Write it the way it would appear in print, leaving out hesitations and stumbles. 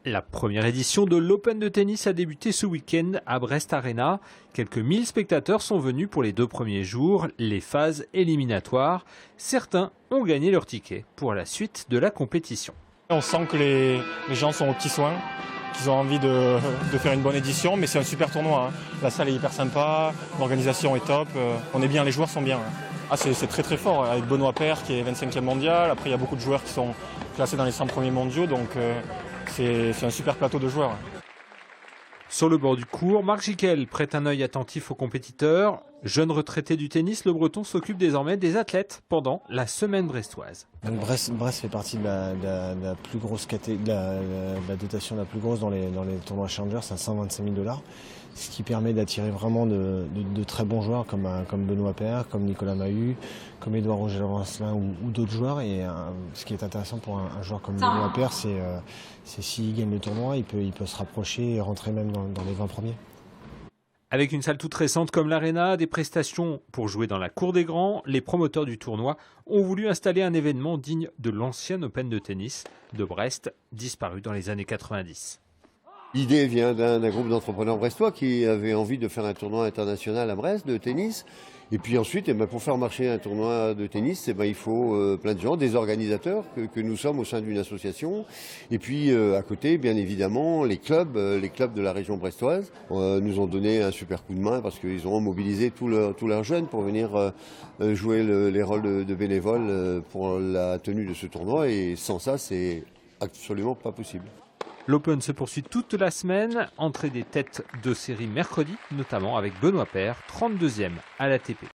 La première édition de l'Open de tennis a débuté ce week-end à Brest Arena. Quelques 1000 spectateurs sont venus pour les 2 premiers jours, les phases éliminatoires. Certains ont gagné leur ticket pour la suite de la compétition. On sent que les gens sont aux petits soins, qu'ils ont envie de faire une bonne édition, mais c'est un super tournoi. La salle est hyper sympa, l'organisation est top, on est bien, les joueurs sont bien. C'est très très fort, avec Benoît Paire qui est 25e mondial. Après il y a beaucoup de joueurs qui sont classés dans les 100 premiers mondiaux, donc c'est un super plateau de joueurs. Sur le bord du court, Marc Jiquel prête un œil attentif aux compétiteurs. Jeune retraité du tennis, le Breton s'occupe désormais des athlètes pendant la semaine brestoise. Donc Brest fait partie de la plus grosse de la dotation la plus grosse dans les tournois Challengers, à 125 000 $, ce qui permet d'attirer vraiment de très bons joueurs comme Benoît Paire, comme Nicolas Mahut, comme Édouard Roger-Lancelin ou d'autres joueurs. Et ce qui est intéressant pour un joueur comme Benoît Paire, c'est s'il gagne le tournoi, il peut se rapprocher et rentrer même dans les 20 premiers. Avec une salle toute récente comme l'Arena, des prestations pour jouer dans la cour des grands, les promoteurs du tournoi ont voulu installer un événement digne de l'ancien Open de tennis de Brest, disparu dans les années 90. L'idée vient d'un groupe d'entrepreneurs brestois qui avait envie de faire un tournoi international à Brest de tennis. Et puis ensuite, pour faire marcher un tournoi de tennis, il faut plein de gens, des organisateurs que nous sommes au sein d'une association. Et puis à côté, bien évidemment, les clubs de la région brestoise nous ont donné un super coup de main parce qu'ils ont mobilisé tous leurs jeunes pour venir jouer les rôles de bénévoles pour la tenue de ce tournoi. Et sans ça, c'est absolument pas possible. L'Open se poursuit toute la semaine, entrée des têtes de série mercredi, notamment avec Benoît Paire, 32e à l'ATP.